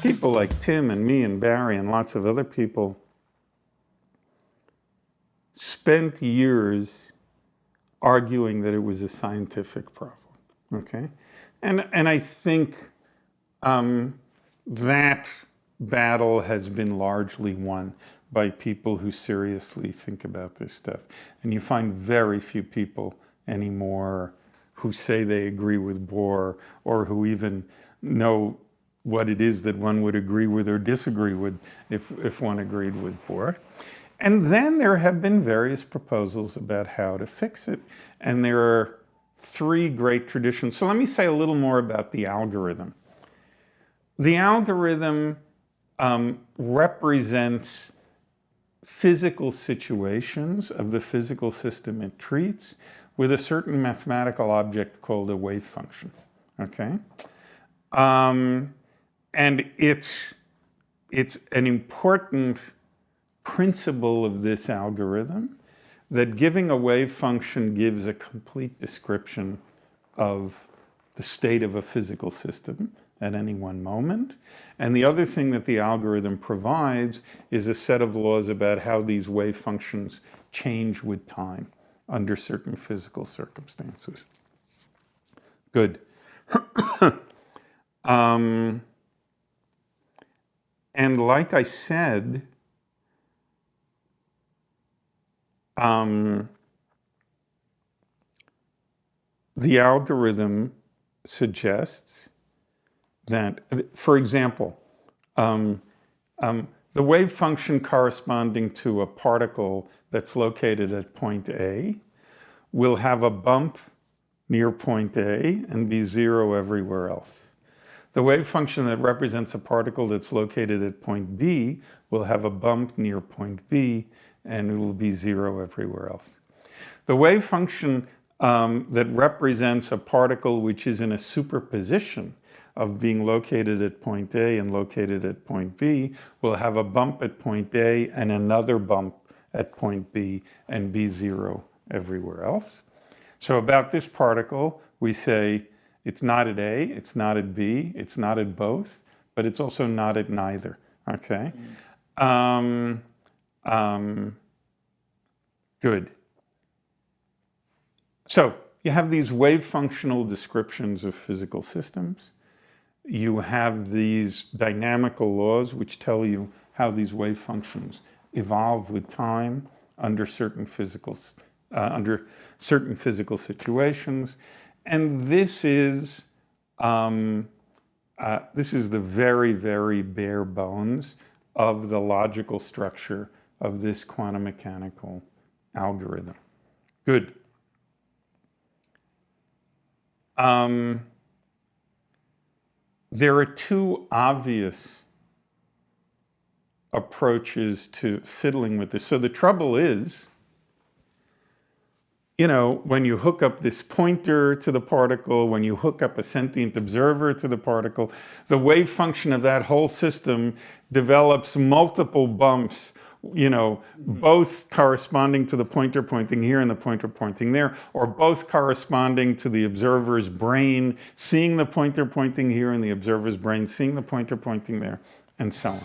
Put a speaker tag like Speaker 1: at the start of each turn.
Speaker 1: people like Tim and me and Barry and lots of other people spent years arguing that it was a scientific problem, okay? And I think that battle has been largely won by people who seriously think about this stuff. And you find very few people anymore who say they agree with Bohr or who even know what it is that one would agree with or disagree with if one agreed with Bohr. And then there have been various proposals about how to fix it. And there are three great traditions. So let me say a little more about the algorithm. The algorithm represents physical situations of the physical system it treats with a certain mathematical object called a wave function, okay? And it's an important principle of this algorithm that giving a wave function gives a complete description of the state of a physical system at any one moment. And the other thing that the algorithm provides is a set of laws about how these wave functions change with time under certain physical circumstances. Good. And like I said, the algorithm suggests that, for example, the wave function corresponding to a particle that's located at point A will have a bump near point A and be zero everywhere else. The wave function that represents a particle that's located at point B will have a bump near point B and it will be zero everywhere else. The wave function that represents a particle which is in a superposition of being located at point A and located at point B will have a bump at point A and another bump at point B and be zero everywhere else. So about this particle, we say it's not at A, it's not at B, it's not at both, but it's also not at neither, okay? Good. So you have these wave functional descriptions of physical systems. You have these dynamical laws which tell you how these wave functions evolve with time under certain physical situations. And this is the very, very bare bones of the logical structure of this quantum mechanical algorithm. Good. There are two obvious approaches to fiddling with this. So the trouble is, you know, when you hook up this pointer to the particle, when you hook up a sentient observer to the particle, the wave function of that whole system develops multiple bumps, you know, both corresponding to the pointer pointing here and the pointer pointing there, or both corresponding to the observer's brain, seeing the pointer pointing here and the observer's brain, seeing the pointer pointing there, and so on.